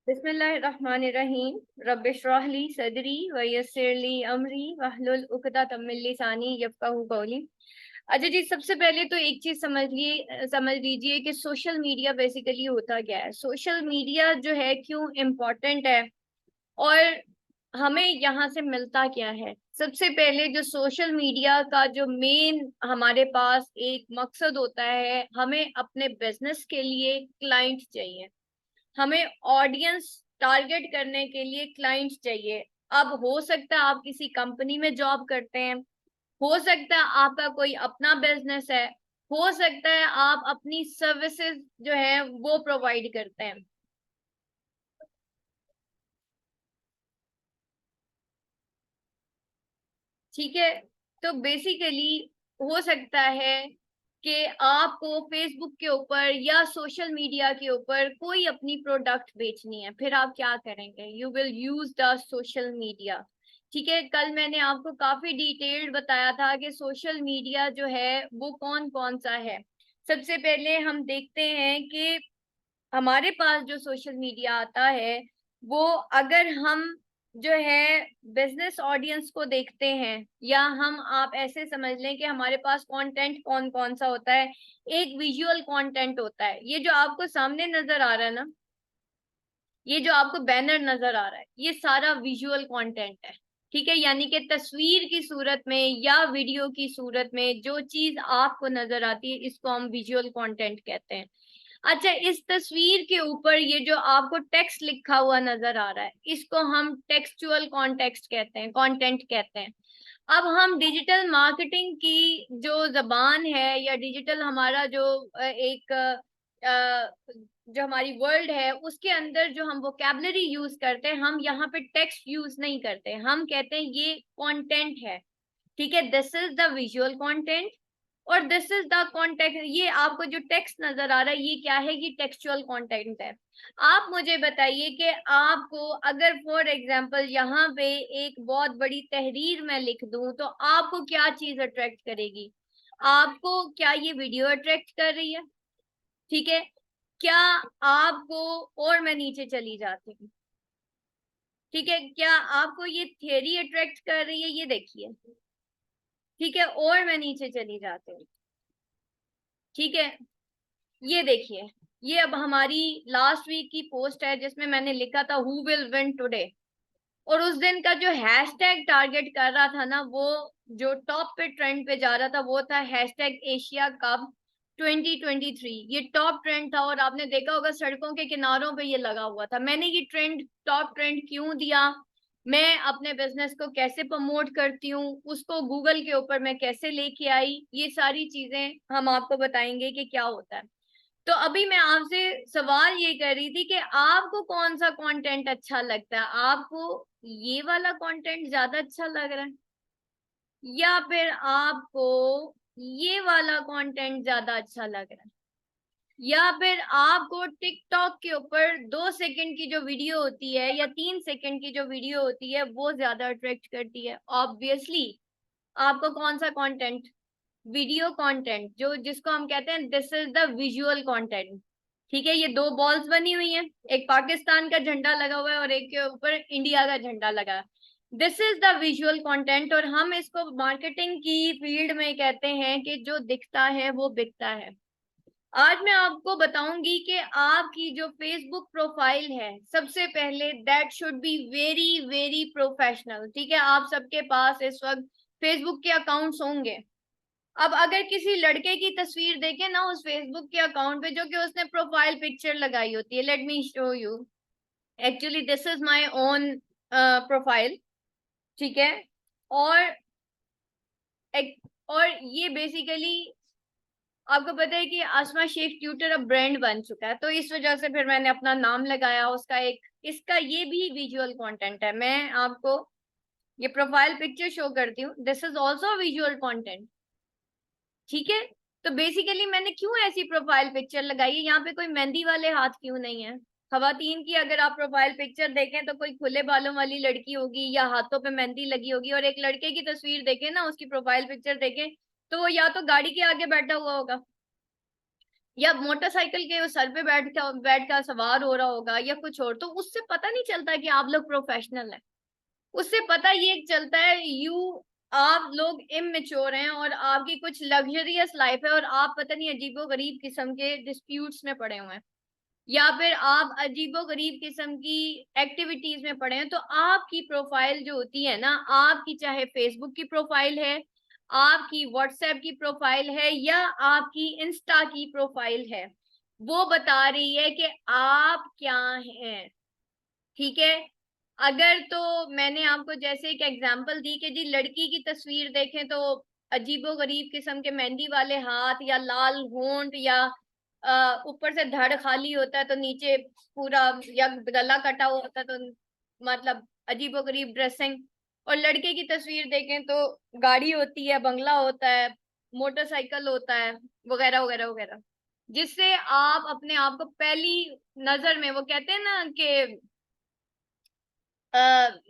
बिस्मिल्लाहिर्रहमानिर्रहीम। रब्बिश्रह ली सदरी व यस्सिर ली अमरी वहलुल उक़दतम मिन लिसानी यफ़क़हू क़ौली। अच्छा जी, सबसे पहले तो एक चीज समझ लीजिए कि सोशल मीडिया बेसिकली होता क्या है। सोशल मीडिया जो है क्यों इम्पोर्टेंट है और हमें यहाँ से मिलता क्या है। सबसे पहले जो सोशल मीडिया का जो मेन हमारे पास एक मकसद होता है, हमें अपने बिजनेस के लिए क्लाइंट चाहिए, हमें ऑडियंस टारगेट करने के लिए क्लाइंट्स चाहिए। अब हो सकता है आप किसी कंपनी में जॉब करते हैं, हो सकता है आपका कोई अपना बिजनेस है, हो सकता है आप अपनी सर्विसेज जो है वो प्रोवाइड करते हैं। ठीक है, तो बेसिकली हो सकता है कि आपको फेसबुक के ऊपर या सोशल मीडिया के ऊपर कोई अपनी प्रोडक्ट बेचनी है, फिर आप क्या करेंगे? You will use the social media. ठीक है, कल मैंने आपको काफी डिटेल्ड बताया था कि सोशल मीडिया जो है वो कौन कौन सा है। सबसे पहले हम देखते हैं कि हमारे पास जो सोशल मीडिया आता है वो, अगर हम जो है बिजनेस ऑडियंस को देखते हैं, या हम आप ऐसे समझ लें कि हमारे पास कंटेंट कौन कौन सा होता है। एक विजुअल कंटेंट होता है, ये जो आपको सामने नजर आ रहा है ना, ये जो आपको बैनर नजर आ रहा है, ये सारा विजुअल कंटेंट है। ठीक है, यानी कि तस्वीर की सूरत में या वीडियो की सूरत में जो चीज आपको नजर आती है, इसको हम विजुअल कंटेंट कहते हैं। अच्छा, इस तस्वीर के ऊपर ये जो आपको टेक्स्ट लिखा हुआ नजर आ रहा है, इसको हम टेक्सचुअल कॉन्टेक्स्ट कहते हैं, कंटेंट कहते हैं। अब हम डिजिटल मार्केटिंग की जो जबान है, या डिजिटल हमारा जो एक जो हमारी वर्ल्ड है, उसके अंदर जो हम वोकैबलरी यूज करते हैं, हम यहाँ पे टेक्स्ट यूज नहीं करते, हम कहते हैं ये कंटेंट है। ठीक है, this is the visual content और दिस इज द कॉन्टेक्ट। ये आपको जो टेक्स्ट नजर आ रहा है, ये क्या है? ये टेक्सचुअल कंटेंट है। आप मुझे बताइए कि आपको अगर फॉर एग्जांपल यहाँ पे एक बहुत बड़ी तहरीर मैं लिख दूं, तो आपको क्या चीज अट्रैक्ट करेगी? आपको क्या ये वीडियो अट्रैक्ट कर रही है? ठीक है, क्या आपको, और मैं नीचे चली जाती हूँ, ठीक है, क्या आपको ये थियरी अट्रैक्ट कर रही है? ये देखिए। ठीक है, और मैं नीचे चली जाती हूँ। ठीक है, ये देखिए, ये अब हमारी लास्ट वीक की पोस्ट है जिसमें मैंने लिखा था हु विल विन टुडे, और उस दिन का जो हैशटैग टारगेट कर रहा था ना, वो जो टॉप पे ट्रेंड पे जा रहा था, वो था हैशटैग एशिया कप 2023। ये टॉप ट्रेंड था और आपने देखा होगा सड़कों के किनारों पे ये लगा हुआ था। मैंने ये ट्रेंड, टॉप ट्रेंड क्यों दिया, मैं अपने बिजनेस को कैसे प्रमोट करती हूँ, उसको गूगल के ऊपर मैं कैसे लेके आई, ये सारी चीजें हम आपको बताएंगे कि क्या होता है। तो अभी मैं आपसे सवाल ये कर रही थी कि आपको कौन सा कंटेंट अच्छा लगता है? आपको ये वाला कंटेंट ज्यादा अच्छा लग रहा है, या फिर आपको ये वाला कंटेंट ज्यादा अच्छा लग रहा है, या फिर आपको टिकटॉक के ऊपर 2 सेकंड की जो वीडियो होती है या 3 सेकंड की जो वीडियो होती है वो ज्यादा अट्रैक्ट करती है? ऑब्वियसली आपको कौन सा कंटेंट? वीडियो कंटेंट, जो जिसको हम कहते हैं this is the visual content. ठीक है, ये दो बॉल्स बनी हुई हैं, एक पाकिस्तान का झंडा लगा हुआ है और एक के ऊपर इंडिया का झंडा लगा है। This is the visual content, और हम इसको मार्केटिंग की फील्ड में कहते हैं कि जो दिखता है वो बिकता है। आज मैं आपको बताऊंगी कि आपकी जो फेसबुक प्रोफाइल है, सबसे पहले that should be very very professional. ठीक है, आप सबके पास इस वक्त फेसबुक के अकाउंट्स होंगे। अब अगर किसी लड़के की तस्वीर देखे ना उस फेसबुक के अकाउंट पे, जो कि उसने प्रोफाइल पिक्चर लगाई होती है, let me show you. Actually this is my own profile. ठीक है, और और ये बेसिकली आपको पता है कि आसमा शेख ट्यूटर अब ब्रांड बन चुका है, तो इस वजह से फिर मैंने अपना नाम लगाया उसका। एक इसका ये भी विजुअल कंटेंट है। मैं आपको ये प्रोफाइल पिक्चर शो करती हूँ, this is also visual content. ठीक है, तो बेसिकली मैंने क्यों ऐसी प्रोफाइल पिक्चर लगाई है? यहाँ पे कोई मेहंदी वाले हाथ क्यों नहीं है? खवातीन की अगर आप प्रोफाइल पिक्चर देखें तो कोई खुले बालों वाली लड़की होगी या हाथों पे मेहंदी लगी होगी, और एक लड़के की तस्वीर देखें ना, उसकी प्रोफाइल पिक्चर देखें, तो वो या तो गाड़ी के आगे बैठा हुआ होगा, या मोटरसाइकिल के उस सर पे बैठ कर सवार हो रहा होगा या कुछ और, तो उससे पता नहीं चलता कि आप लोग प्रोफेशनल हैं। उससे पता ये चलता है आप लोग इमेच्योर हैं और आपकी कुछ लग्जरियस लाइफ है और आप पता नहीं अजीबो गरीब किस्म के डिस्प्यूट्स में पड़े हुए हैं, या फिर आप अजीबो गरीब किस्म की एक्टिविटीज में पड़े हैं। तो आपकी प्रोफाइल जो होती है ना, आपकी चाहे फेसबुक की प्रोफाइल है, आपकी व्हाट्सएप की प्रोफाइल है, या आपकी इंस्टा की प्रोफाइल है, वो बता रही है कि आप क्या हैं। ठीक है। अगर तो मैंने आपको जैसे एक एग्जांपल दी कि जी लड़की की तस्वीर देखें तो अजीबो गरीब किस्म के मेहंदी वाले हाथ, या लाल होंठ, या ऊपर से धड़ खाली होता है तो नीचे पूरा, या गला कटा हुआ होता है तो मतलब अजीबो गरीब ड्रेसिंग। और लड़के की तस्वीर देखें तो गाड़ी होती है, बंगला होता है, मोटरसाइकिल होता है, वगैरह वगैरह वगैरह, जिससे आप अपने आप को पहली नजर में, वो कहते हैं ना कि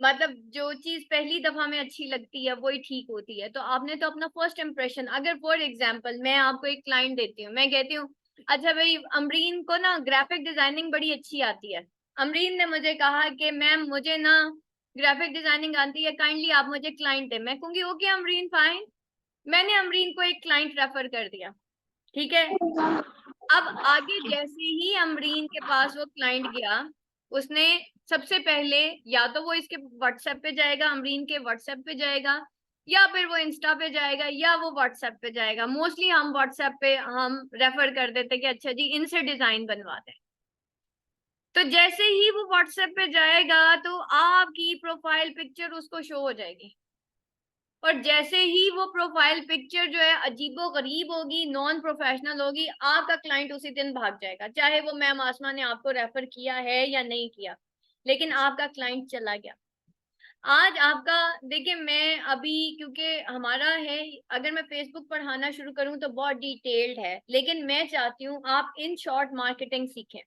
मतलब जो चीज पहली दफा में अच्छी लगती है वही ठीक होती है। तो आपने तो अपना फर्स्ट इम्प्रेशन, अगर फॉर एग्जांपल मैं आपको एक क्लाइंट देती हूँ, मैं कहती हूँ अच्छा भाई अमरीन को ना ग्राफिक डिजाइनिंग बड़ी अच्छी आती है। अमरीन ने मुझे कहा कि मैम मुझे ना ग्राफिक डिजाइनिंग आती है, काइंडली आप मुझे क्लाइंट है। मैं कहूंगी ओके अमरीन फाइन, मैंने अमरीन को एक क्लाइंट रेफर कर दिया। ठीक है। अब आगे जैसे ही अमरीन के पास वो क्लाइंट गया, उसने सबसे पहले या तो वो इसके व्हाट्सएप पे जाएगा, अमरीन के व्हाट्सएप पे जाएगा, या फिर वो इंस्टा पे जाएगा, या वो व्हाट्सएप पे जाएगा। मोस्टली हम व्हाट्सएप पे हम रेफर कर देते कि अच्छा जी इनसे डिजाइन बनवा दें। तो जैसे ही वो व्हाट्सएप पे जाएगा तो आपकी प्रोफाइल पिक्चर उसको शो हो जाएगी, और जैसे ही वो प्रोफाइल पिक्चर जो है अजीबो गरीब होगी, नॉन प्रोफेशनल होगी, आपका क्लाइंट उसी दिन भाग जाएगा, चाहे वो मैम आसमा ने आपको रेफर किया है या नहीं किया, लेकिन आपका क्लाइंट चला गया। आज आपका, देखिए मैं अभी क्योंकि हमारा है, अगर मैं फेसबुक पढ़ाना शुरू करूं तो बहुत डिटेल्ड है, लेकिन मैं चाहती हूँ आप इन शॉर्ट मार्केटिंग सीखें।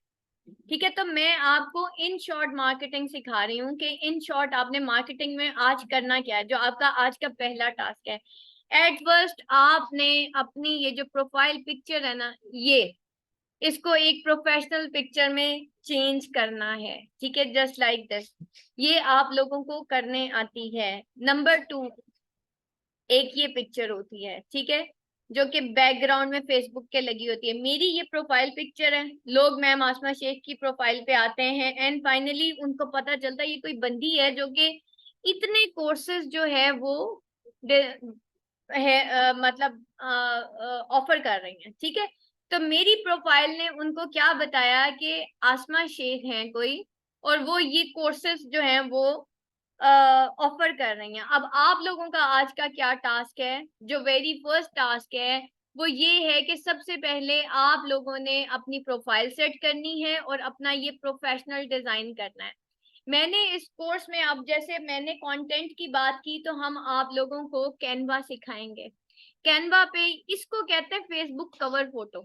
ठीक है। तो मैं आपको इन शॉर्ट मार्केटिंग सिखा रही हूँ कि इन शॉर्ट आपने मार्केटिंग में आज करना क्या है, जो आपका आज का पहला टास्क है। एट फर्स्ट आपने अपनी ये जो प्रोफाइल पिक्चर है ना, ये इसको एक प्रोफेशनल पिक्चर में चेंज करना है। ठीक है, जस्ट लाइक दिस। ये आप लोगों को करने आती है। नंबर 2, एक ये पिक्चर होती है, ठीक है, जो कि बैकग्राउंड में फेसबुक के लगी होती है। मेरी ये प्रोफाइल पिक्चर है, लोग मैम आसमा शेख की प्रोफाइल पे आते हैं एंड फाइनली उनको पता चलता है ये कोई बंदी है जो कि इतने कोर्सेज जो है वो मतलब ऑफर कर रही हैं। ठीक है। तो मेरी प्रोफाइल ने उनको क्या बताया कि आसमा शेख हैं कोई, और वो ये कोर्सेज जो हैं वो ऑफर कर रही हैं। अब आप लोगों का आज का क्या टास्क है, जो वेरी फर्स्ट टास्क है वो ये है कि सबसे पहले आप लोगों ने अपनी प्रोफाइल सेट करनी है और अपना ये प्रोफेशनल डिजाइन करना है। मैंने इस कोर्स में, अब जैसे मैंने कंटेंट की बात की, तो हम आप लोगों को कैनवा सिखाएंगे। कैनवा पे इसको कहते हैं फेसबुक कवर फोटो।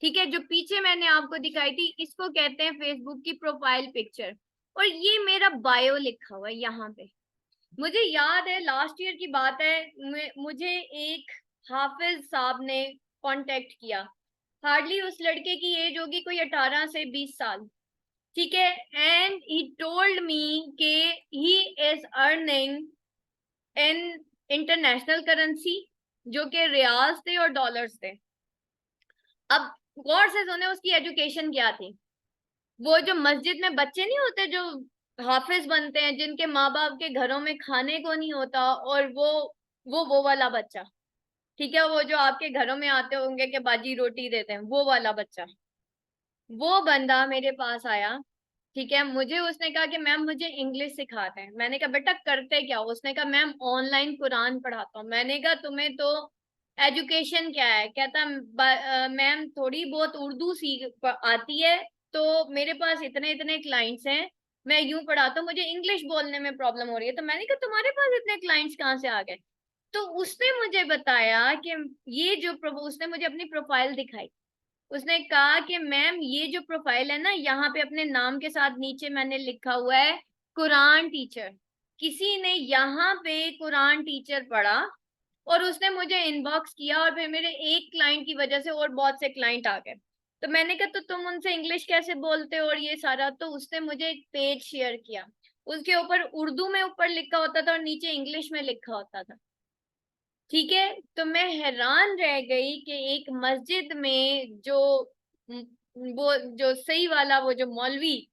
ठीक है, जो पीछे मैंने आपको दिखाई थी इसको कहते हैं फेसबुक की प्रोफाइल पिक्चर। और ये मेरा बायो लिखा हुआ है यहाँ पे। मुझे याद है लास्ट ईयर की बात है, मुझे एक हाफिज साहब ने कांटेक्ट किया। हार्डली उस लड़के की एज होगी कोई 18 से 20 साल। ठीक है। एंड ही टोल्ड मी के ही is earning in international currency, जो कि रियाल्स थे और डॉलर्स थे। अब गौर से सुने उसकी एजुकेशन क्या थी। वो जो मस्जिद में बच्चे नहीं होते जो हाफिज बनते हैं, जिनके माँ बाप के घरों में खाने को नहीं होता, और वो वाला बच्चा। ठीक है, वो जो आपके घरों में आते होंगे कि बाजी रोटी देते हैं, वो वाला बच्चा। वो बंदा मेरे पास आया। ठीक है, मुझे उसने कहा कि मैम मुझे इंग्लिश सिखाते हैं। मैंने कहा बेटा करते क्या? उसने कहा मैम ऑनलाइन कुरान पढ़ाता हूँ। मैंने कहा तुम्हें तो एजुकेशन क्या है? कहता मैम थोड़ी बहुत उर्दू सीख आती है, तो मेरे पास इतने इतने क्लाइंट्स हैं, मैं यूं पढ़ाता हूँ, मुझे इंग्लिश बोलने में प्रॉब्लम हो रही है। तो मैंने कहा तुम्हारे पास इतने क्लाइंट्स कहाँ से आ गए? तो उसने मुझे बताया कि ये जो उसने मुझे अपनी प्रोफाइल दिखाई। उसने कहा कि मैम ये जो प्रोफाइल है ना, यहाँ पे अपने नाम के साथ नीचे मैंने लिखा हुआ है कुरान टीचर। किसी ने यहाँ पे कुरान टीचर पढ़ा और उसने मुझे इनबॉक्स किया और फिर मेरे एक क्लाइंट की वजह से और बहुत से क्लाइंट आ गए। तो मैंने कहा तो तुम उनसे इंग्लिश कैसे बोलते हो और ये सारा। तो उसने मुझे एक पेज शेयर किया, उसके ऊपर उर्दू में ऊपर लिखा होता था और नीचे इंग्लिश में लिखा होता था। ठीक है, तो मैं हैरान रह गई कि एक मस्जिद में जो वो जो सही वाला वो जो मौलवी,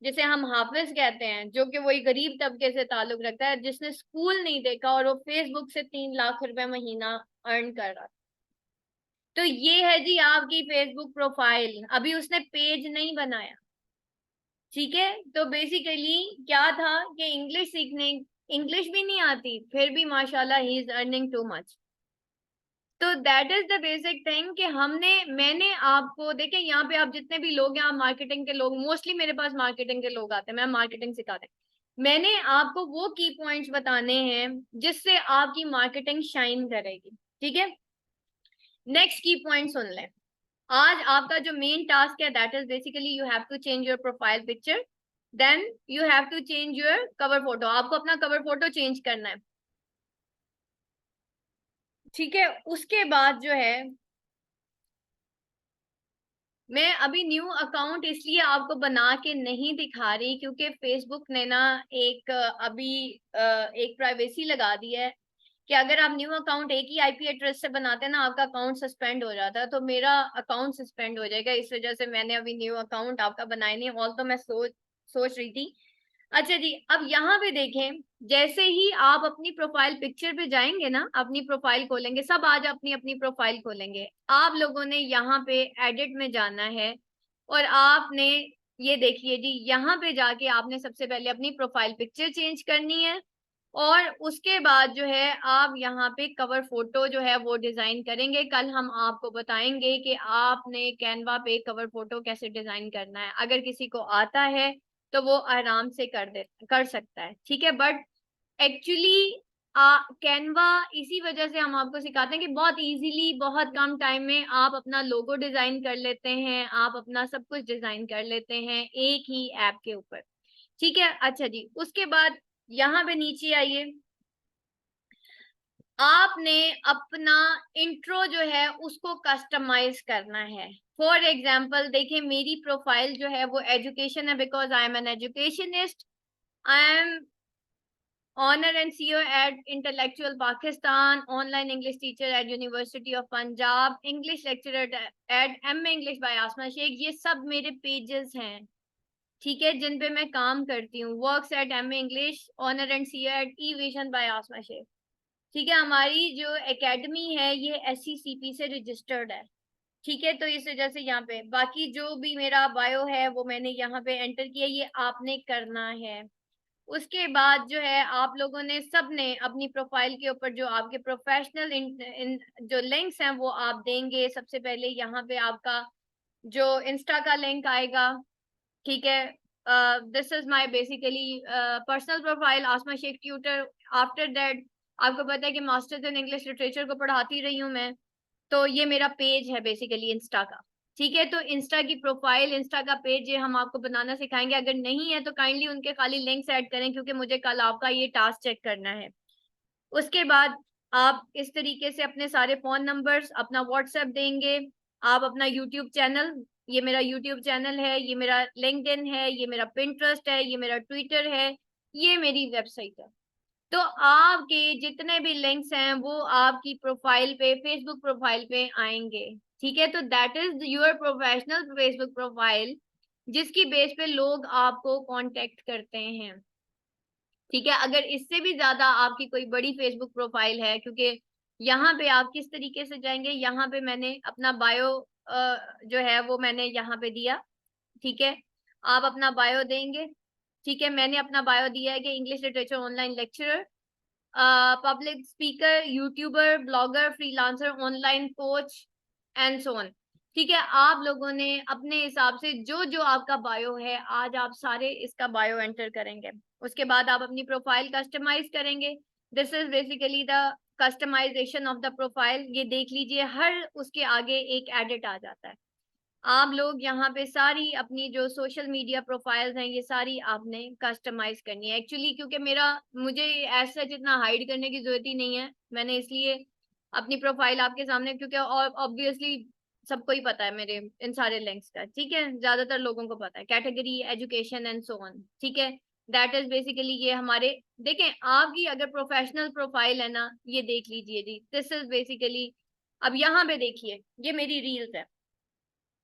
जिसे हम हाफिज कहते हैं, जो कि वही गरीब तबके से ताल्लुक रखता है, जिसने स्कूल नहीं देखा और वो फेसबुक से 3 लाख रुपए महीना अर्न कर रहा था। तो ये है जी आपकी फेसबुक प्रोफाइल, अभी उसने पेज नहीं बनाया। ठीक है, तो बेसिकली क्या था कि इंग्लिश सीखने, इंग्लिश भी नहीं आती फिर भी माशाल्लाह he is earning too much. तो that is the basic thing कि मैंने आपको देखे, यहाँ पे आप जितने भी लोग हैं, आप मार्केटिंग के लोग, मोस्टली मेरे पास मार्केटिंग के लोग आते हैं, मैं मार्केटिंग सिखाते हैं। मैंने आपको वो की पॉइंट्स बताने हैं जिससे आपकी मार्केटिंग शाइन करेगी। ठीक है, नेक्स्ट की पॉइंट सुन लें। आज आपका जो मेन टास्क है that is basically you have to change your profile picture, then you have to change your cover photo. आपको अपना कवर फोटो चेंज करना है। ठीक है, उसके बाद जो है, मैं अभी न्यू अकाउंट इसलिए आपको बना के नहीं दिखा रही क्योंकि फेसबुक ने ना एक एक प्राइवेसी लगा दी है कि अगर आप न्यू अकाउंट एक ही आईपी एड्रेस से बनाते हैं ना, आपका अकाउंट सस्पेंड हो जाता है। तो मेरा अकाउंट सस्पेंड हो जाएगा, इस वजह से मैंने अभी न्यू अकाउंट आपका बनाया नहीं। ऑल तो मैं सोच रही थी। अच्छा जी, अब यहाँ पे देखें, जैसे ही आप अपनी प्रोफाइल पिक्चर पे जाएंगे ना, अपनी प्रोफाइल खोलेंगे, सब आज अपनी अपनी प्रोफाइल खोलेंगे, आप लोगों ने यहाँ पे एडिट में जाना है और आपने ये देखिए जी, यहाँ पे जाके आपने सबसे पहले अपनी प्रोफाइल पिक्चर चेंज करनी है और उसके बाद जो है आप यहाँ पे कवर फोटो जो है वो डिजाइन करेंगे। कल हम आपको बताएंगे कि आपने कैनवा पे कवर फोटो कैसे डिजाइन करना है। अगर किसी को आता है तो वो आराम से कर सकता है। ठीक है, बट एक्चुअली कैनवा इसी वजह से हम आपको सिखाते हैं कि बहुत इजीली, बहुत कम टाइम में आप अपना लोगो डिजाइन कर लेते हैं, आप अपना सब कुछ डिजाइन कर लेते हैं एक ही ऐप के ऊपर। ठीक है, अच्छा जी, उसके बाद यहाँ पे नीचे आइए, आपने अपना इंट्रो जो है उसको कस्टमाइज करना है। फॉर एग्जाम्पल देखिए, मेरी प्रोफाइल जो है वो एजुकेशन है, because I am an educationist. I am owner and CEO at intellectual Pakistan, online English teacher at university of Punjab, English lecturer at MA English by Asma Sheikh. ये सब मेरे पेजेस हैं, ठीक है, जिन पे मैं काम करती हूँ। Works at MA English, owner and CEO at E vision by Asma Sheikh. ठीक है, हमारी जो एकेडमी है ये SCCP से रजिस्टर्ड है। ठीक है, तो इस वजह से यहाँ पे बाकी जो भी मेरा बायो है वो मैंने यहाँ पे एंटर किया, ये आपने करना है। उसके बाद जो है आप लोगों ने सब ने अपनी प्रोफाइल के ऊपर जो आपके प्रोफेशनल जो लिंक्स हैं वो आप देंगे। सबसे पहले यहाँ पे आपका जो इंस्टा का लिंक आएगा। ठीक है, this is my basically personal profile Asma Shaikh tutor. After that आपको पता है कि मास्टर्स इन इंग्लिश लिटरेचर को पढ़ाती रही हूँ मैं, तो ये मेरा पेज है बेसिकली इंस्टा का। ठीक है, तो इंस्टा की प्रोफाइल, इंस्टा का पेज ये हम आपको बनाना सिखाएंगे। अगर नहीं है तो काइंडली उनके खाली लिंक्स ऐड करें क्योंकि मुझे कल आपका ये टास्क चेक करना है। उसके बाद आप इस तरीके से अपने सारे फोन नंबर्स, अपना व्हाट्सएप देंगे, आप अपना यूट्यूब चैनल, ये मेरा यूट्यूब चैनल है, ये मेरा लिंक्डइन है, ये मेरा पिंटरेस्ट है, ये मेरा ट्विटर है, ये मेरी वेबसाइट है। तो आपके जितने भी लिंक्स हैं वो आपकी प्रोफाइल पे, फेसबुक प्रोफाइल पे आएंगे। ठीक है, तो that is your professional Facebook profile जिसकी बेस पे लोग आपको कांटेक्ट करते हैं। ठीक है, अगर इससे भी ज्यादा आपकी कोई बड़ी फेसबुक प्रोफाइल है, क्योंकि यहाँ पे आप किस तरीके से जाएंगे, यहाँ पे मैंने अपना बायो जो है वो मैंने यहाँ पे दिया। ठीक है, आप अपना बायो देंगे। ठीक है, मैंने अपना बायो दिया है कि English literature online lecturer, public speaker, YouTuber, blogger, freelancer, online coach and so on. ठीक है, आप लोगों ने अपने हिसाब से जो जो आपका बायो है आज आप सारे इसका बायो एंटर करेंगे। उसके बाद आप अपनी प्रोफाइल कस्टमाइज करेंगे। This is basically the customization of the profile. ये देख लीजिए, हर उसके आगे एक एडिट आ जाता है। आप लोग यहाँ पे सारी अपनी जो सोशल मीडिया प्रोफाइल्स हैं ये सारी आपने कस्टमाइज करनी है। एक्चुअली क्योंकि मुझे ऐसा जितना हाइड करने की जरूरत ही नहीं है, मैंने इसलिए अपनी प्रोफाइल आपके सामने, क्योंकि ऑब्वियसली सबको ही पता है मेरे इन सारे लिंक्स का, ठीक है, ज्यादातर लोगों को पता है, category, education and so on, ठीक है। दैट इज बेसिकली ये हमारे, देखें आपकी अगर प्रोफेशनल प्रोफाइल है ना, ये देख लीजिए जी, दिस इज बेसिकली, अब यहाँ पे देखिए ये मेरी रील्स है,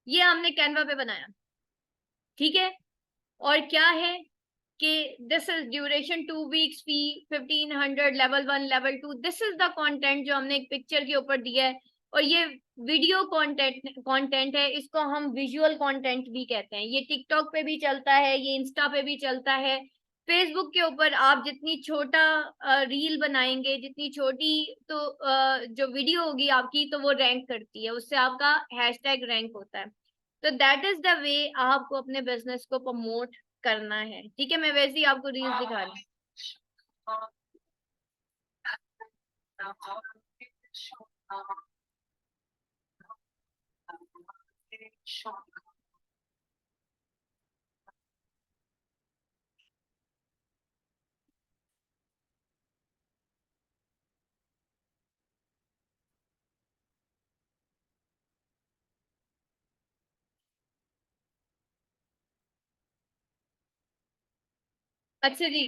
ये हमने कैनवा पे बनाया, ठीक है। और क्या है कि this is duration 2 weeks, fee 1500, level 1 level 2, this is the content जो हमने एक पिक्चर के ऊपर दिया है। और ये वीडियो कंटेंट है, इसको हम विजुअल कंटेंट भी कहते हैं। ये टिकटॉक पे भी चलता है, ये इंस्टा पे भी चलता है। फेसबुक के ऊपर आप जितनी छोटा रील बनाएंगे, जितनी छोटी, तो जो वीडियो होगी आपकी, तो वो रैंक करती है, उससे आपका हैशटैग रैंक होता है। तो दैट इज द वे आपको अपने बिजनेस को प्रमोट करना है, ठीक है। मैं वैसे ही आपको रील्स दिखा रही हूँ। अच्छा जी,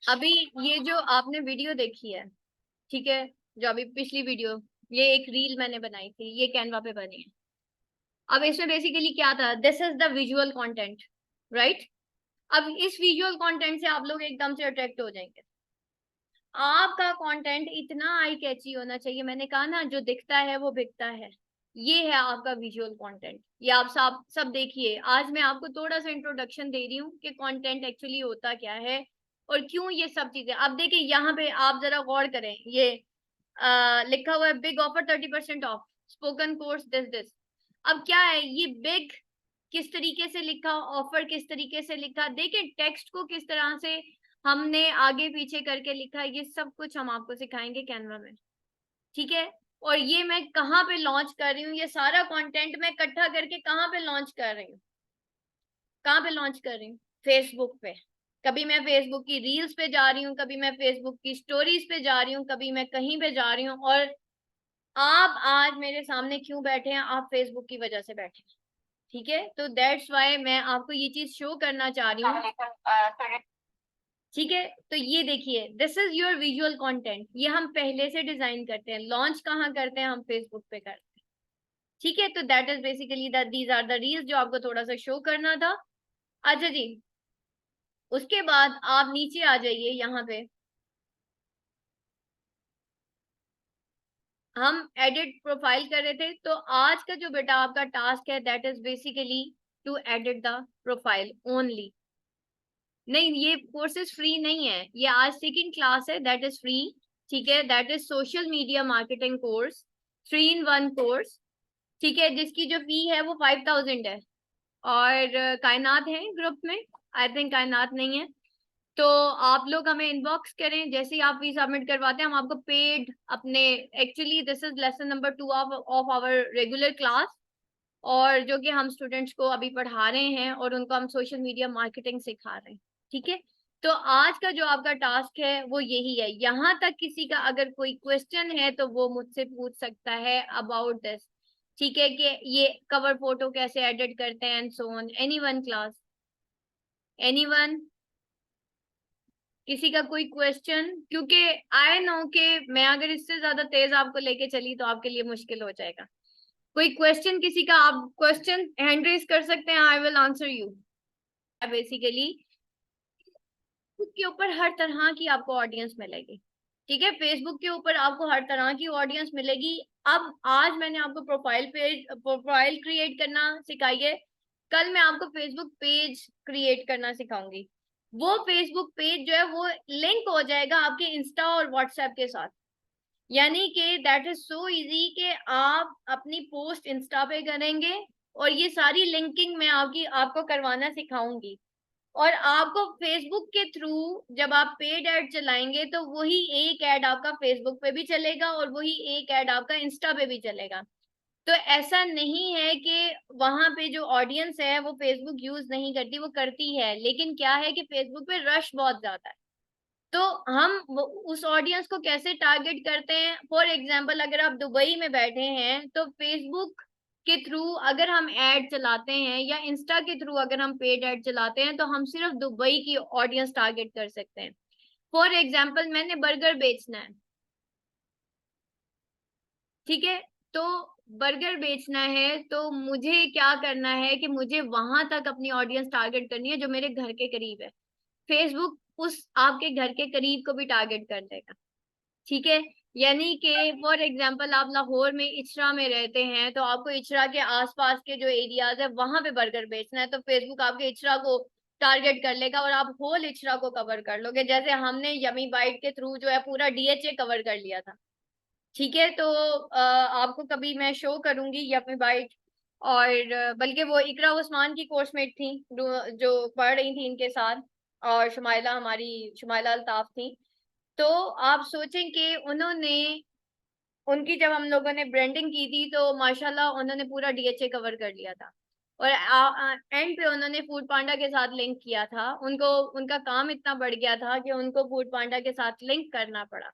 अभी ये जो आपने वीडियो देखी है, ठीक है, जो अभी पिछली वीडियो, ये एक रील मैंने बनाई थी, ये कैनवा पे बनी है। अब इसमें बेसिकली क्या था, this is the visual content, right. अब इस विजुअल कंटेंट से आप लोग एकदम से अट्रैक्ट हो जाएंगे। आपका कंटेंट इतना आई कैची होना चाहिए, मैंने कहा ना, जो दिखता है वो बिकता है। ये है आपका विजुअल कंटेंट। ये आप सब देखिए, आज मैं आपको थोड़ा सा इंट्रोडक्शन दे रही हूँ कि कंटेंट एक्चुअली होता क्या है और क्यों ये सब चीजें। अब देखिए यहाँ पे आप जरा गौर करें, ये लिखा हुआ है big offer 30% of spoken course this. अब क्या है ये बिग, किस तरीके से लिखा, ऑफर किस तरीके से लिखा, देखिए टेक्स्ट को किस तरह से हमने आगे पीछे करके लिखा, ये सब कुछ हम आपको सिखाएंगे कैनवा में, ठीक है। और ये मैं कहाँ पे लॉन्च कर रही हूँ, ये सारा कंटेंट मैं इकट्ठा करके कहाँ पे लॉन्च कर रही हूँ, कहाँ पे लॉन्च कर रही हूँ, फेसबुक पे। कभी मैं फेसबुक की रील्स पे जा रही हूँ, कभी मैं फेसबुक की स्टोरीज पे जा रही हूँ, कभी मैं कहीं पे जा रही हूँ। और आप आज मेरे सामने क्यों बैठे हैं, आप फेसबुक की वजह से बैठे हैं, ठीक है। तो दैट्स वाई मैं आपको ये चीज शो करना चाह रही हूँ, ठीक है। तो ये देखिए, this is your visual content, ये हम पहले से डिजाइन करते हैं। लॉन्च कहाँ करते हैं, हम फेसबुक पे करते हैं, ठीक है। तो that is basically these are the reels जो आपको थोड़ा सा शो करना था। अच्छा जी, उसके बाद आप नीचे आ जाइए, यहाँ पे हम एडिट प्रोफाइल कर रहे थे। तो आज का जो बेटा आपका टास्क है, that is basically to edit the profile only. नहीं, ये कोर्सेज फ्री नहीं है, ये आज सेकंड क्लास है, दैट इज फ्री, ठीक है। That is social media marketing course, 3 in 1 course, ठीक है, जिसकी जो फी है वो 5000 है। और कायनात है ग्रुप में, आई थिंक कायनात नहीं है। तो आप लोग हमें इनबॉक्स करें, जैसे ही आप फी सबमिट करवाते हैं हम आपको पेड अपने, actually this is lesson number 2 of our regular class, और जो कि हम स्टूडेंट्स को अभी पढ़ा रहे हैं और उनको हम सोशल मीडिया मार्केटिंग सिखा रहे हैं, ठीक है। तो आज का जो आपका टास्क है वो यही है। यहाँ तक किसी का अगर कोई क्वेश्चन है तो वो मुझसे पूछ सकता है अबाउट दिस, ठीक है, कि ये कवर फोटो कैसे एडिट करते हैं and so on. Anyone class, anyone, किसी का कोई क्वेश्चन, क्योंकि आई नो कि मैं अगर इससे ज्यादा तेज आपको लेके चली तो आपके लिए मुश्किल हो जाएगा। कोई क्वेश्चन किसी का, आप क्वेश्चन हैंड रेज कर सकते हैं, I will answer you. Basically Facebook के ऊपर हर तरह की आपको ऑडियंस मिलेगी, ठीक है। फेसबुक के ऊपर आपको हर तरह की ऑडियंस मिलेगी। अब आज मैंने आपको प्रोफाइल क्रिएट करना सिखाई है, कल मैं आपको फेसबुक पेज क्रिएट करना सिखाऊंगी। वो फेसबुक पेज जो है वो लिंक हो जाएगा आपके इंस्टा और व्हाट्सएप के साथ। यानी कि दैट इज सो इजी कि आप अपनी पोस्ट इंस्टा पे करेंगे और ये सारी लिंकिंग मैं आपको करवाना सिखाऊंगी। और आपको फेसबुक के थ्रू जब आप पेड ऐड चलाएंगे तो वही एक ऐड आपका फेसबुक पे भी चलेगा और वही एक ऐड आपका इंस्टा पे भी चलेगा। तो ऐसा नहीं है कि वहां पे जो ऑडियंस है वो फेसबुक यूज नहीं करती, वो करती है, लेकिन क्या है कि फेसबुक पे रश बहुत ज्यादा है। तो हम उस ऑडियंस को कैसे टारगेट करते हैं? फॉर एग्जाम्पल अगर आप दुबई में बैठे हैं तो फेसबुक के थ्रू अगर हम एड चलाते हैं या इंस्टा के थ्रू अगर हम पेड एड चलाते हैं तो हम सिर्फ दुबई की ऑडियंस टारगेट कर सकते हैं। फॉर एग्जाम्पल मैंने बर्गर बेचना है, ठीक है, तो बर्गर बेचना है तो मुझे क्या करना है कि मुझे वहां तक अपनी ऑडियंस टारगेट करनी है जो मेरे घर के करीब है। फेसबुक उस आपके घर के करीब को भी टारगेट कर देगा, ठीक है। यानी कि फॉर एग्जांपल आप लाहौर में इचरा में रहते हैं तो आपको इचरा के आसपास के जो एरियाज है वहां पे बर्गर बेचना है, तो फेसबुक आपके इचरा को टारगेट कर लेगा और आप होल इचरा को कवर कर लोगे, जैसे हमने यमी बाइट के थ्रू जो है पूरा डीएचए कवर कर लिया था, ठीक है। तो आपको कभी मैं शो करूंगी यमी बाइट, और बल्कि वो इकरा उस्मान की कोर्समेट थी जो पढ़ रही थी इनके साथ, और शुमाइला हमारी शुमाइला अल्ताफ थी। तो आप सोचें कि उन्होंने उनकी जब हम लोगों ने ब्रांडिंग की थी तो माशाल्लाह उन्होंने पूरा डीएचए कवर कर लिया था, और एंड पे उन्होंने फूड पांडा के साथ लिंक किया था। उनको उनका काम इतना बढ़ गया था कि उनको फूड पांडा के साथ लिंक करना पड़ा।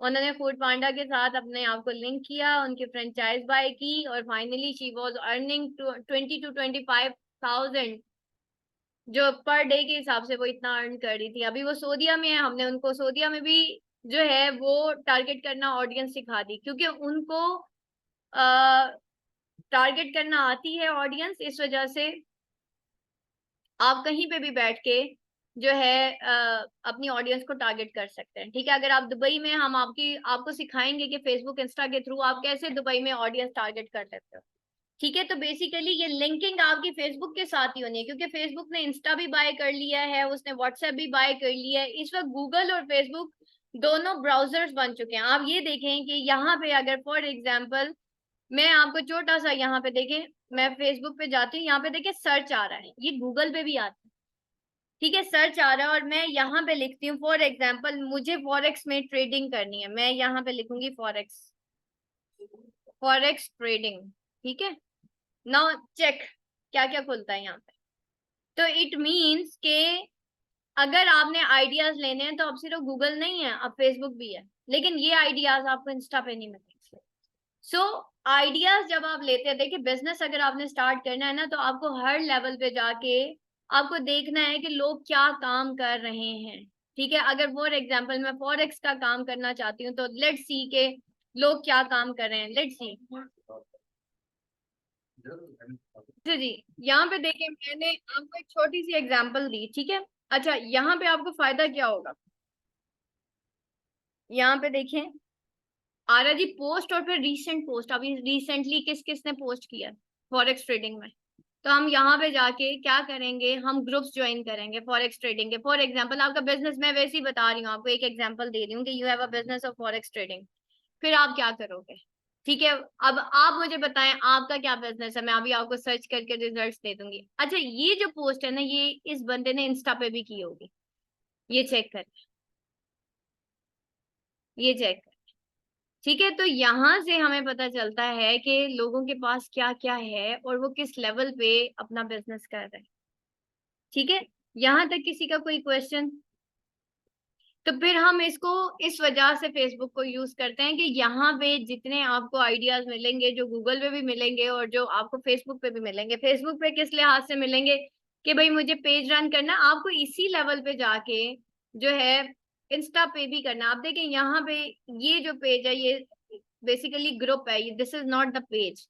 उन्होंने फूड पांडा के साथ अपने आप को लिंक किया, उनकी फ्रेंचाइज बाय की, और finally she was earning 20 to 25,000 जो पर डे के हिसाब से वो इतना अर्न कर रही थी। अभी वो सऊदीया में है, हमने उनको सऊदीया में भी जो है वो टारगेट करना ऑडियंस सिखा दी, क्योंकि उनको टारगेट करना आती है ऑडियंस। इस वजह से आप कहीं पे भी बैठ के जो है अपनी ऑडियंस को टारगेट कर सकते हैं, ठीक है। अगर आप दुबई में, हम आपको सिखाएंगे कि फेसबुक इंस्टा के थ्रू आप कैसे दुबई में ऑडियंस टारगेट कर सकते हो, ठीक है। तो बेसिकली ये लिंकिंग आपकी फेसबुक के साथ ही होनी है, क्योंकि फेसबुक ने इंस्टा भी बाय कर लिया है, उसने व्हाट्सएप भी बाय कर लिया है। इस वक्त गूगल और फेसबुक दोनों ब्राउजर्स बन चुके हैं। आप ये देखें कि यहाँ पे अगर फॉर एग्जाम्पल मैं आपको छोटा सा यहाँ पे देखें, मैं फेसबुक पे जाती हूँ, यहाँ पे देखें सर्च आ रहा है, ये गूगल पे भी आता है, ठीक है। सर्च आ रहा है और मैं यहाँ पे लिखती हूँ फॉर एग्जाम्पल मुझे फॉरेक्स में ट्रेडिंग करनी है, मैं यहाँ पे लिखूंगी फॉरेक्स, फॉरेक्स ट्रेडिंग, ठीक है। नाउ चेक क्या क्या खुलता है यहाँ पे। तो इट मीन्स के अगर आपने आइडियाज लेने हैं तो अब सिर्फ गूगल नहीं है, अब फेसबुक भी है, लेकिन ये आइडियाज आपको इंस्टा पे नहीं मिलेंगे। सो आइडियाज जब आप लेते हैं, देखिए बिजनेस अगर आपने स्टार्ट करना है ना तो आपको हर लेवल पे जाके आपको देखना है कि लोग क्या काम कर रहे हैं, ठीक है। अगर फॉर एग्जांपल मैं फॉरेक्स का काम करना चाहती हूँ तो लेट्स सी के लोग क्या काम कर रहे हैं, लेट्स सी। जी जी, यहाँ पे देखिए मैंने आपको एक छोटी सी एग्जांपल दी, ठीक है। अच्छा यहाँ पे आपको फायदा क्या होगा, यहाँ पे देखें आ रहा जी पोस्ट और फिर रीसेंट पोस्ट, अभी रिसेंटली किस किस ने पोस्ट किया फॉरेक्स ट्रेडिंग में। तो हम यहाँ पे जाके क्या करेंगे, हम ग्रुप्स ज्वाइन करेंगे फॉरेक्स ट्रेडिंग के। फॉर एग्जांपल आपका बिजनेस, मैं वैसे ही बता रही हूँ आपको, एक एग्जांपल दे रही हूँ कि you have a business of forex trading, फिर आप क्या करोगे, ठीक है। अब आप मुझे बताएं आपका क्या बिजनेस है, मैं अभी आपको सर्च करके रिजल्ट्स दे दूंगी। अच्छा ये जो पोस्ट है ना, ये इस बंदे ने इंस्टा पे भी की होगी, ये चेक कर, ये चेक, ठीक है। तो यहाँ से हमें पता चलता है कि लोगों के पास क्या क्या है और वो किस लेवल पे अपना बिजनेस कर रहे हैं, ठीक है। यहाँ तक किसी का कोई क्वेश्चन? तो फिर हम इसको इस वजह से फेसबुक को यूज करते हैं कि यहाँ पे जितने आपको आइडियाज मिलेंगे जो गूगल पे भी मिलेंगे और जो आपको फेसबुक पे भी मिलेंगे, फेसबुक पे किस लिहाज से मिलेंगे कि भाई मुझे पेज रन करना, आपको इसी लेवल पे जाके जो है इंस्टा पे भी करना। आप देखें यहाँ पे ये जो पेज है ये बेसिकली ग्रुप है, this is not the page.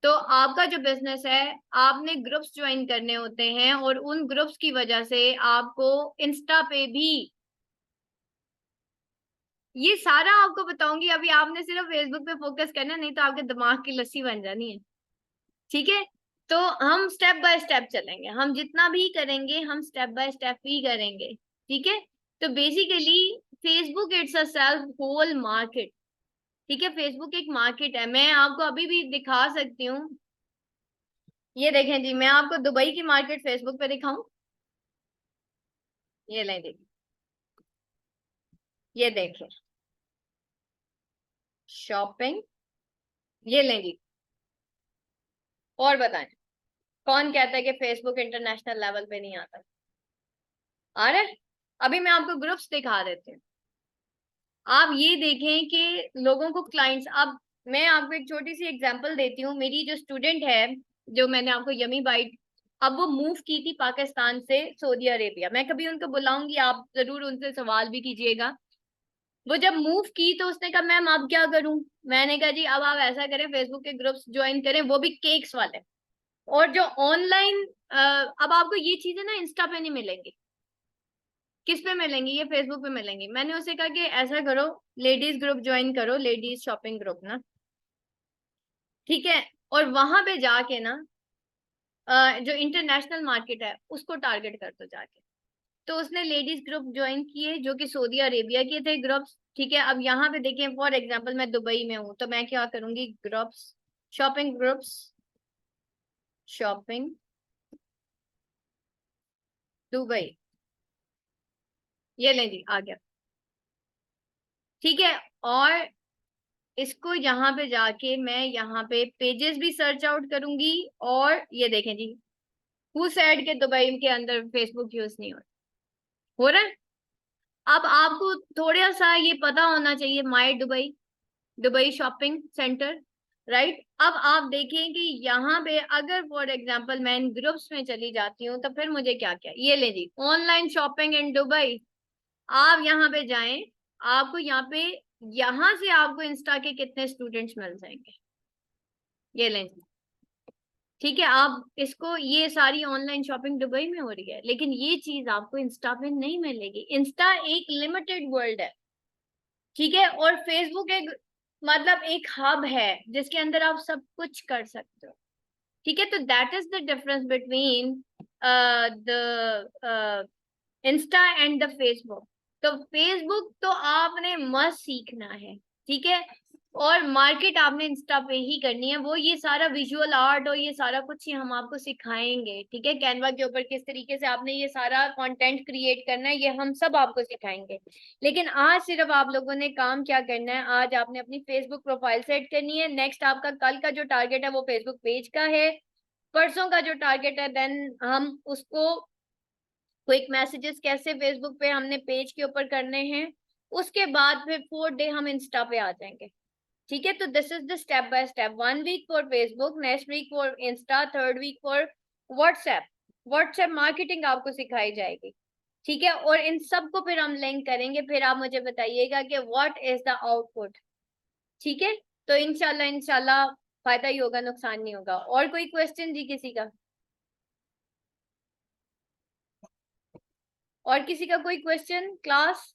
तो आपका जो बिजनेस है आपने ग्रुप्स ज्वाइन करने होते हैं और उन ग्रुप्स की वजह से आपको इंस्टा पे भी, ये सारा आपको बताऊंगी। अभी आपने सिर्फ फेसबुक पे फोकस करना, नहीं तो आपके दिमाग की लस्सी बन जानी है, ठीक है। तो हम स्टेप बाय स्टेप चलेंगे, हम जितना भी करेंगे हम स्टेप बाय स्टेप ही करेंगे, ठीक है। तो basically Facebook it's a self whole market, ठीक है। फेसबुक एक मार्केट है, मैं आपको अभी भी दिखा सकती हूँ। ये देखें जी, मैं आपको दुबई की मार्केट फेसबुक पे दिखाऊं, ये लें देखिए, ये देखें शॉपिंग, ये लें जी। और बताएं कौन कहता है कि फेसबुक इंटरनेशनल लेवल पे नहीं आता, आ रहा है? अभी मैं आपको ग्रुप्स दिखा देती हूँ। आप ये देखें कि लोगों को क्लाइंट्स, अब मैं आपको एक छोटी सी एग्जांपल देती हूँ। मेरी जो स्टूडेंट है, जो मैंने आपको यमी बाइट, अब वो मूव की थी पाकिस्तान से सऊदी अरेबिया। मैं कभी उनको बुलाऊंगी, आप जरूर उनसे सवाल भी कीजिएगा। वो जब मूव की तो उसने कहा मैम अब क्या करूं। मैंने कहा जी अब आप ऐसा करें, फेसबुक के ग्रुप्स ज्वाइन करें, वो भी केक्स वाले। और जो ऑनलाइन, अब आपको ये चीजें ना इंस्टा पे नहीं मिलेंगी। किस पे मिलेंगी? ये फेसबुक पे मिलेंगी। मैंने उसे कहा कि ऐसा करो, लेडीज ग्रुप ज्वाइन करो, लेडीज शॉपिंग ग्रुप ना, ठीक है। और वहां पे जाके ना जो इंटरनेशनल मार्केट है उसको टारगेट कर दो जाके। तो उसने लेडीज ग्रुप ज्वाइन किए जो कि सऊदी अरेबिया के थे ग्रुप्स, ठीक है। अब यहाँ पे देखें, फॉर एग्जांपल मैं दुबई में हूँ, तो मैं क्या करूंगी, groups, shopping groups, shopping Dubai, ये लें जी, आ गया, ठीक है। और इसको यहाँ पे जाके मैं यहाँ पे पेजेस भी सर्च आउट करूंगी। और ये देखें जी, हु सेड के दुबई के अंदर फेसबुक यूज नहीं हो रहा है। अब आपको थोड़ा सा ये पता होना चाहिए, my Dubai, Dubai shopping centre, right. अब आप देखें कि यहाँ पे अगर फॉर एग्जांपल मैं इन ग्रुप्स में चली जाती हूँ तो फिर मुझे क्या क्या, ये ले जी, ऑनलाइन शॉपिंग इन दुबई। आप यहाँ पे जाएं, आपको यहाँ पे, यहाँ से आपको इंस्टा के कितने स्टूडेंट्स मिल जाएंगे, ये लें जी, ठीक है। आप इसको, ये सारी ऑनलाइन शॉपिंग दुबई में हो रही है, लेकिन ये चीज आपको इंस्टा पे नहीं मिलेगी। इंस्टा एक लिमिटेड वर्ल्ड है, ठीक है। और फेसबुक एक, मतलब एक हब है जिसके अंदर आप सब कुछ कर सकते हो, ठीक है। तो that is the difference between the Insta and the Facebook. तो फेसबुक तो आपने मस्त सीखना है, ठीक है। और मार्केट आपने इंस्टा पे ही करनी है। वो ये सारा विजुअल आर्ट और ये सारा कुछ ही हम आपको सिखाएंगे, ठीक है। कैनवा के ऊपर किस तरीके से आपने ये सारा कंटेंट क्रिएट करना है, ये हम सब आपको सिखाएंगे। लेकिन आज सिर्फ आप लोगों ने काम क्या करना है, आज आपने अपनी फेसबुक प्रोफाइल सेट करनी है। नेक्स्ट आपका कल का जो टारगेट है वो फेसबुक पेज का है। परसों का जो टारगेट है, देन हम उसको क्विक मैसेजेस कैसे फेसबुक पे हमने पेज के ऊपर करने हैं। उसके बाद फिर 4 डे हम इंस्टा पे आ जाएंगे, ठीक है। तो this is the step by step, 1 week for Facebook, next week for Insta, third week for WhatsApp. WhatsApp marketing आपको सिखाई जाएगी, ठीक है। और इन सब को फिर हम लिंक करेंगे, फिर आप मुझे बताइएगा कि व्हाट इज द आउटपुट, ठीक है। तो इंशाल्लाह इंशाल्लाह फायदा ही होगा, नुकसान नहीं होगा। और कोई क्वेश्चन जी किसी का? और किसी का कोई क्वेश्चन क्लास?